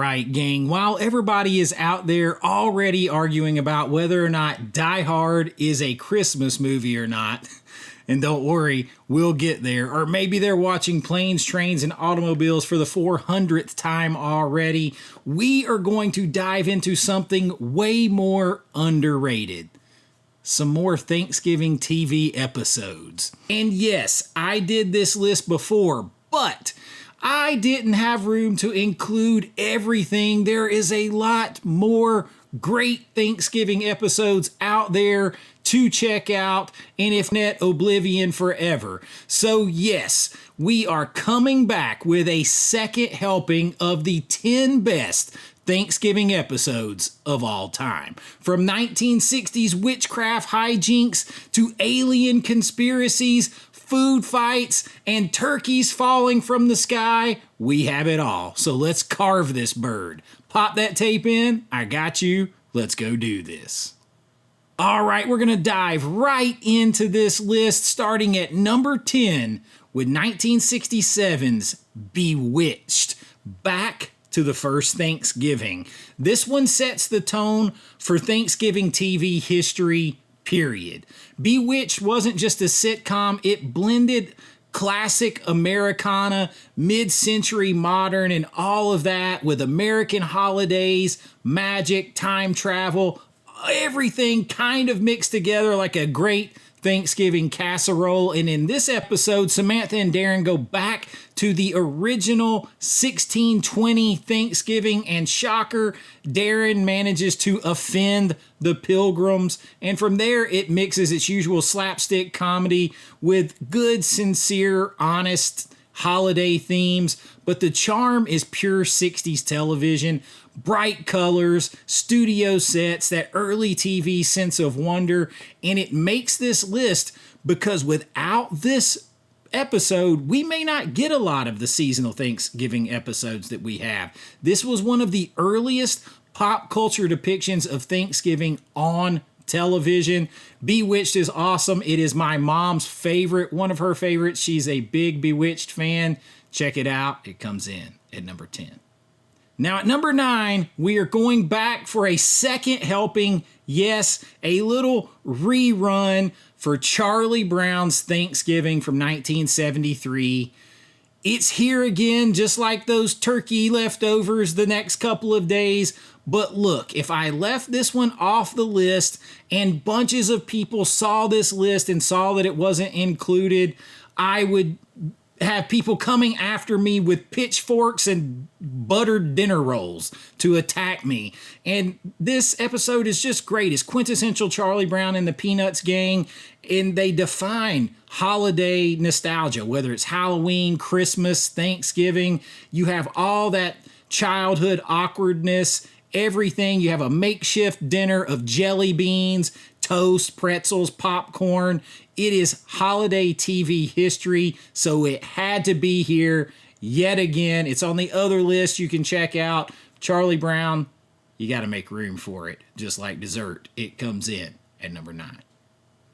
right, gang. While everybody is out there already arguing about whether or not Die Hard is a Christmas movie or not, and don't worry, we'll get there, or maybe they're watching Planes, Trains, and Automobiles for the 400th time already, we are going to dive into something way more underrated. Some more Thanksgiving TV episodes. And yes, I did this list before, but I didn't have room to include everything. There is a lot more great Thanksgiving episodes out there to check out, and if not, oblivion forever. So yes, we are coming back with a second helping of the 10 best Thanksgiving episodes of all time. From 1960s witchcraft hijinks to alien conspiracies, food fights, and turkeys falling from the sky, we have it all. So let's carve this bird. Pop that tape in. I got you. Let's go do this. All right, we're going to dive right into this list, starting at number 10 with 1967's Bewitched. Back to the first Thanksgiving. This one sets the tone for Thanksgiving TV history, period. Bewitched wasn't just a sitcom, it blended classic Americana, mid-century modern, and all of that with American holidays, magic, time travel, everything kind of mixed together like a great Thanksgiving casserole. And in this episode, Samantha and Darren go back to the original 1620 Thanksgiving, and shocker, Darren manages to offend the Pilgrims, and from there it mixes its usual slapstick comedy with good, sincere, honest holiday themes, but the charm is pure 60s television. Bright colors, studio sets, that early TV sense of wonder, and it makes this list because without this episode, we may not get a lot of the seasonal Thanksgiving episodes that we have. This was one of the earliest pop culture depictions of Thanksgiving on television. Bewitched is awesome. It is my mom's favorite, one of her favorites. She's a big Bewitched fan. Check it out. It comes in at number 10. Now at number 9, we are going back for a second helping, yes, a little rerun for Charlie Brown's Thanksgiving from 1973. It's here again, just like those turkey leftovers the next couple of days. But look, if I left this one off the list and bunches of people saw this list and saw that it wasn't included, I would have people coming after me with pitchforks and buttered dinner rolls to attack me. And this episode is just great. It's quintessential Charlie Brown and the Peanuts gang, and they define holiday nostalgia, whether it's Halloween, Christmas, Thanksgiving. You have all that childhood awkwardness, everything. You have a makeshift dinner of jelly beans, toast, pretzels, popcorn. It is holiday TV history, so it had to be here yet again. It's on the other list you can check out. Charlie Brown, you got to make room for it. Just like dessert, it comes in at number 9.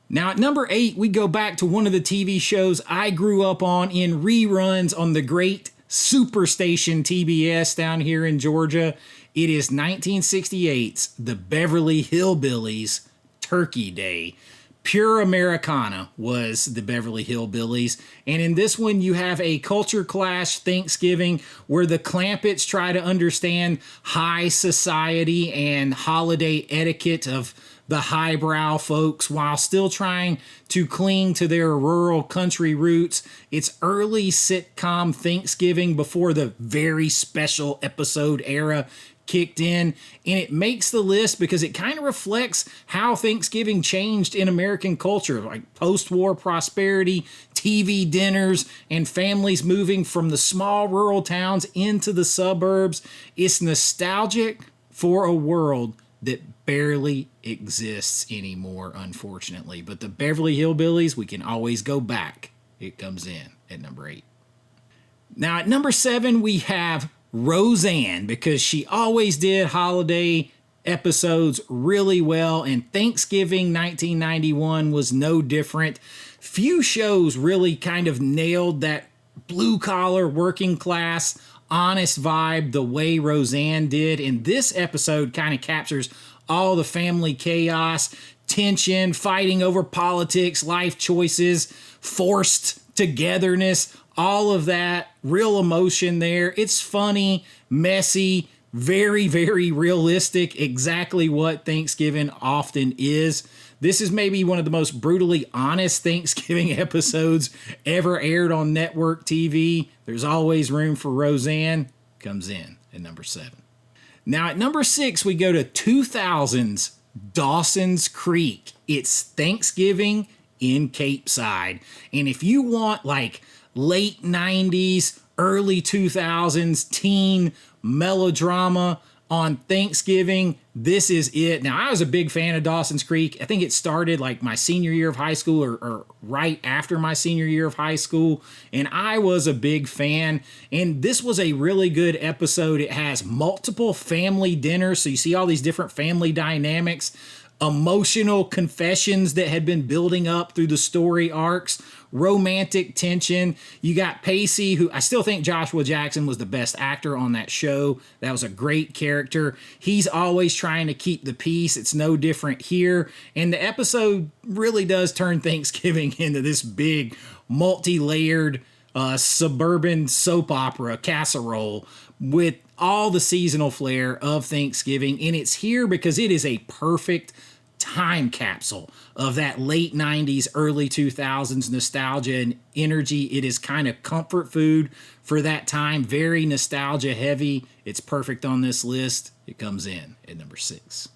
Now at number 8, we go back to one of the TV shows I grew up on in reruns on the great Superstation TBS down here in Georgia. It is 1968's The Beverly Hillbillies, Turkey Day. Pure Americana was the Beverly Hillbillies. And in this one, you have a culture clash Thanksgiving where the Clampetts try to understand high society and holiday etiquette of the highbrow folks while still trying to cling to their rural country roots. It's early sitcom Thanksgiving before the very special episode era kicked in, and it makes the list because it kind of reflects how Thanksgiving changed in American culture, like post-war prosperity, TV dinners, and families moving from the small rural towns into the suburbs. It's nostalgic for a world that barely exists anymore, unfortunately. But the Beverly Hillbillies, we can always go back. It comes in at number 8. Now at number 7, we have Roseanne, because she always did holiday episodes really well, and Thanksgiving 1991 was no different. Few shows really kind of nailed that blue-collar, working-class, honest vibe the way Roseanne did. And this episode kind of captures all the family chaos, tension, fighting over politics, life choices, forced togetherness, all of that, real emotion there. It's funny, messy, very, very realistic, exactly what Thanksgiving often is. This is maybe one of the most brutally honest Thanksgiving episodes ever aired on network TV. There's always room for Roseanne. Comes in at number 7. Now at number 6, we go to 2000's Dawson's Creek. It's Thanksgiving in Capeside. And if you want like late 90s, early 2000s teen melodrama on Thanksgiving, this is it. Now, I was a big fan of Dawson's Creek. I think it started like my senior year of high school or right after my senior year of high school, and I was a big fan. And this was a really good episode. It has multiple family dinners, so you see all these different family dynamics, emotional confessions that had been building up through the story arcs, romantic tension. You got Pacey, who I still think Joshua Jackson was the best actor on that show. That was a great character. He's always trying to keep the peace. It's no different here. And the episode really does turn Thanksgiving into this big, multi-layered suburban soap opera casserole with all the seasonal flair of Thanksgiving. And it's here because it is a perfect time capsule of that late 90s, early 2000s nostalgia and energy. It is kind of comfort food for that time, very nostalgia heavy. It's perfect on this list. It comes in at number 6.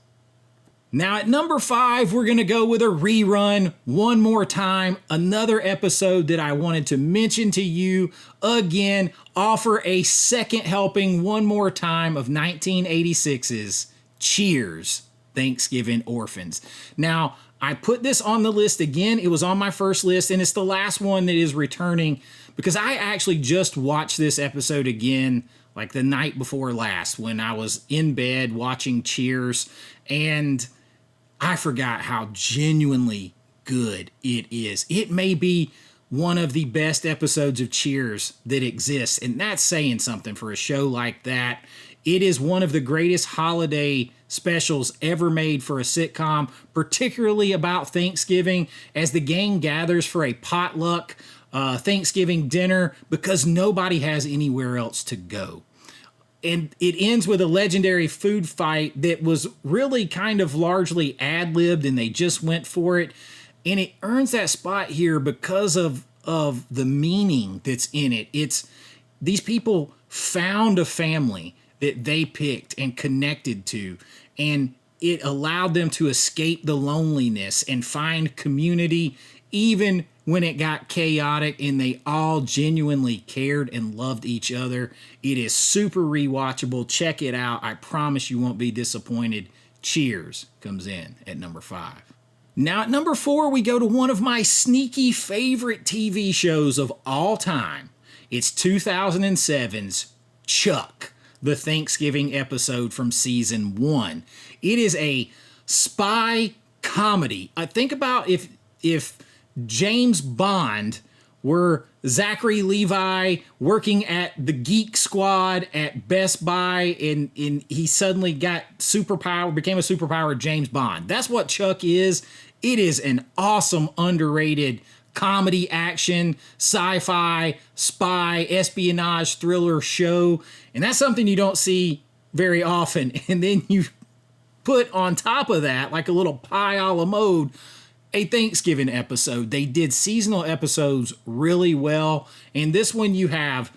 Now at number 5, we're going to go with a rerun one more time. Another episode that I wanted to mention to you again, offer a second helping one more time of 1986's Cheers, Thanksgiving Orphans. Now, I put this on the list again. It was on my first list, and it's the last one that is returning because I actually just watched this episode again like the night before last when I was in bed watching Cheers, and I forgot how genuinely good it is. It may be one of the best episodes of Cheers that exists, and that's saying something for a show like that. It is one of the greatest holiday specials ever made for a sitcom, particularly about Thanksgiving, as the gang gathers for a potluck Thanksgiving dinner because nobody has anywhere else to go. And it ends with a legendary food fight that was really kind of largely ad-libbed, and they just went for it. And it earns that spot here because of the meaning that's in it. It's these people found a family that they picked and connected to, and it allowed them to escape the loneliness and find community even when it got chaotic, and they all genuinely cared and loved each other. It is super rewatchable. Check it out. I promise you won't be disappointed. Cheers comes in at number 5. Now at number 4, we go to one of my sneaky favorite TV shows of all time. It's 2007's Chuck, the Thanksgiving episode from season 1. It is a spy comedy. Think about if James Bond were Zachary Levi working at the Geek Squad at Best Buy, and he suddenly got superpower, became a superpowered James Bond. That's what Chuck is. It is an awesome, underrated comedy, action, sci-fi, spy, espionage, thriller show. And that's something you don't see very often. And then you put on top of that, like a little pie a la mode, a Thanksgiving episode. They did seasonal episodes really well. And this one you have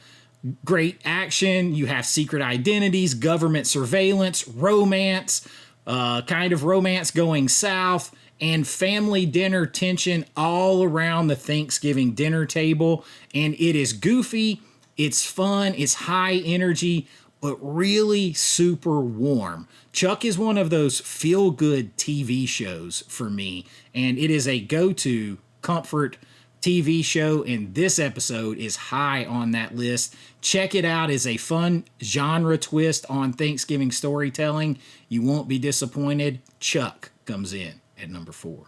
great action, you have secret identities, government surveillance, romance, kind of romance going south, and family dinner tension all around the Thanksgiving dinner table. And it is goofy, it's fun, it's high energy, but really super warm. Chuck is one of those feel-good TV shows for me, and it is a go-to comfort TV show, and this episode is high on that list. Check it out as a fun genre twist on Thanksgiving storytelling. You won't be disappointed. Chuck comes in at number 4.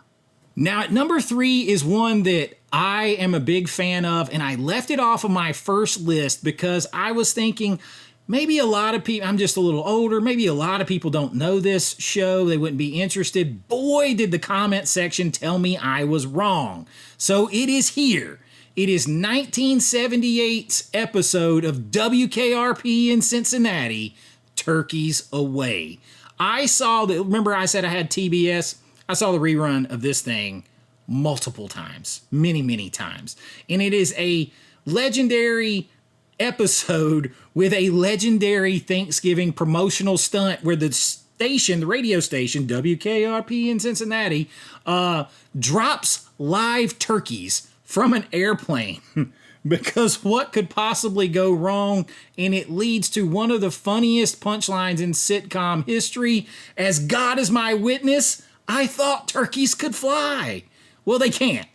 Now, at number 3 is one that I am a big fan of, and I left it off of my first list because I was thinking maybe a lot of people, I'm just a little older, maybe a lot of people don't know this show, they wouldn't be interested. Boy, did the comment section tell me I was wrong. So it is here. It is 1978's episode of WKRP in Cincinnati, Turkeys Away. I saw the, remember I said I had TBS? I saw the rerun of this thing multiple times, many times. And it is a legendary episode with a legendary Thanksgiving promotional stunt where the station, the radio station, WKRP in Cincinnati, drops live turkeys from an airplane. Because what could possibly go wrong? And it leads to one of the funniest punchlines in sitcom history. As God is my witness, I thought turkeys could fly. Well, they can't.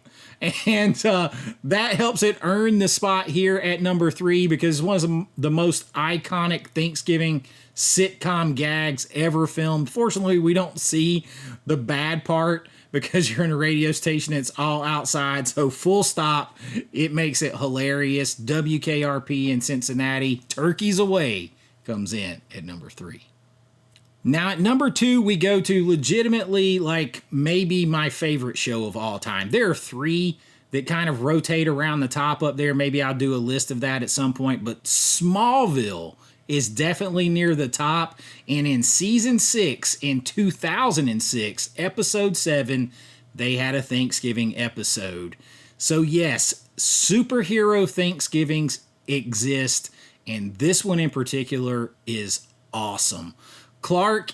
And that helps it earn the spot here at number 3 because it's one of the most iconic Thanksgiving sitcom gags ever filmed. Fortunately, we don't see the bad part because you're in a radio station, it's all outside. So full stop, it makes it hilarious. WKRP in Cincinnati, Turkeys Away comes in at number 3. Now at number 2, we go to legitimately like maybe my favorite show of all time. There are 3 that kind of rotate around the top up there. Maybe I'll do a list of that at some point, but Smallville is definitely near the top. And in season 6 in 2006, episode 7, they had a Thanksgiving episode. So yes, superhero Thanksgivings exist, and this one in particular is awesome. Clark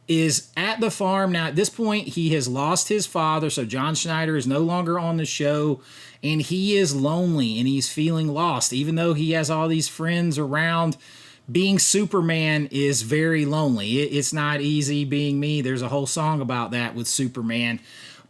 is at the farm. Now, at this point, he has lost his father, so John Schneider is no longer on the show, and he is lonely, and he's feeling lost. Even though he has all these friends around, being Superman is very lonely. It's not easy being me. There's a whole song about that with Superman.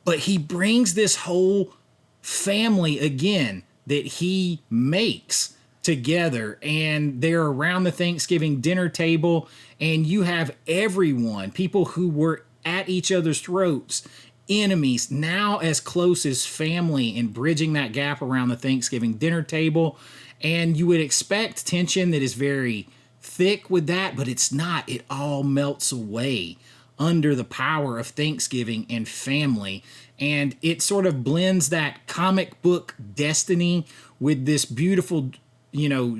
But he brings this whole family, again, that he makes together, and they're around the Thanksgiving dinner table, and you have everyone, people who were at each other's throats, enemies, now as close as family, and bridging that gap around the Thanksgiving dinner table. And you would expect tension that is very thick with that, but it's not. It all melts away under the power of Thanksgiving and family. And it sort of blends that comic book destiny with this beautiful,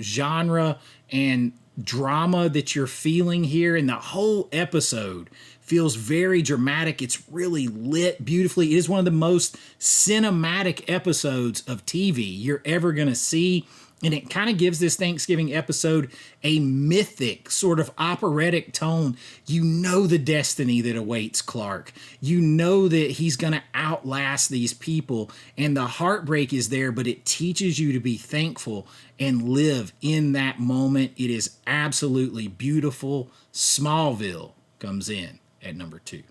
genre and drama that you're feeling here. And the whole episode feels very dramatic. It's really lit beautifully. It is one of the most cinematic episodes of TV you're ever going to see. And it kind of gives this Thanksgiving episode a mythic, sort of operatic tone. You know the destiny that awaits Clark. You know that he's going to outlast these people. And the heartbreak is there, but it teaches you to be thankful and live in that moment. It is absolutely beautiful. Smallville comes in at number 2.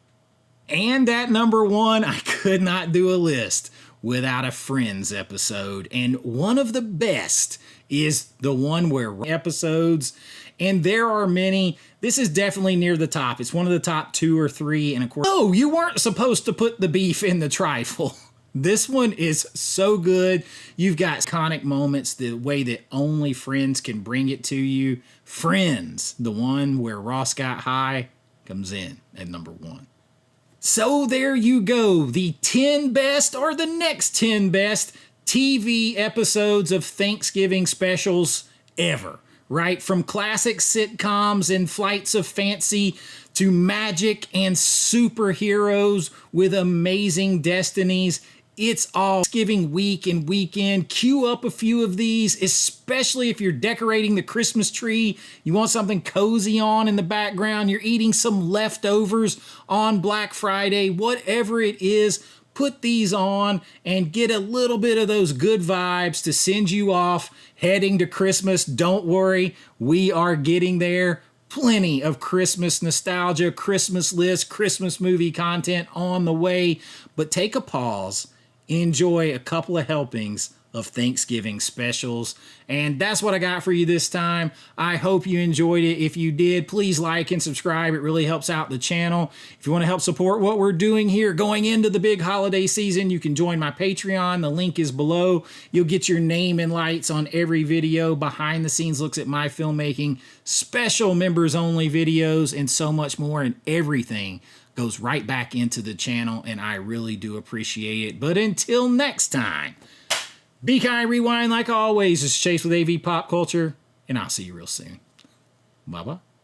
And at number 1, I could not do a list without a Friends episode. And one of the best is the one where episodes, and there are many. This is definitely near the top. It's one of the top 2 or 3. And of course, oh, you weren't supposed to put the beef in the trifle. This one is so good. You've got iconic moments, the way that only Friends can bring it to you. Friends, the one where Ross got high, comes in at number 1. So there you go, the 10 best or the next 10 best TV episodes of Thanksgiving specials ever, right? From classic sitcoms and flights of fancy to magic and superheroes with amazing destinies. It's all Thanksgiving week and weekend. Queue up a few of these, especially if you're decorating the Christmas tree. You want something cozy on in the background. You're eating some leftovers on Black Friday. Whatever it is, put these on and get a little bit of those good vibes to send you off heading to Christmas. Don't worry, we are getting there. Plenty of Christmas nostalgia, Christmas list, Christmas movie content on the way. But take a pause. Enjoy a couple of helpings of Thanksgiving specials. And that's what I got for you this time. I hope you enjoyed it. If you did, please like and subscribe. It really helps out the channel. If you want to help support what we're doing here going into the big holiday season, you can join my Patreon. The link is below. You'll get your name and lights on every video, behind the scenes looks at my filmmaking, special members only videos, and so much more. And everything goes right back into the channel, and I really do appreciate it. But until next time, be kind, rewind like always. It's Chase with AV Pop Culture, and I'll see you real soon. Bye-bye.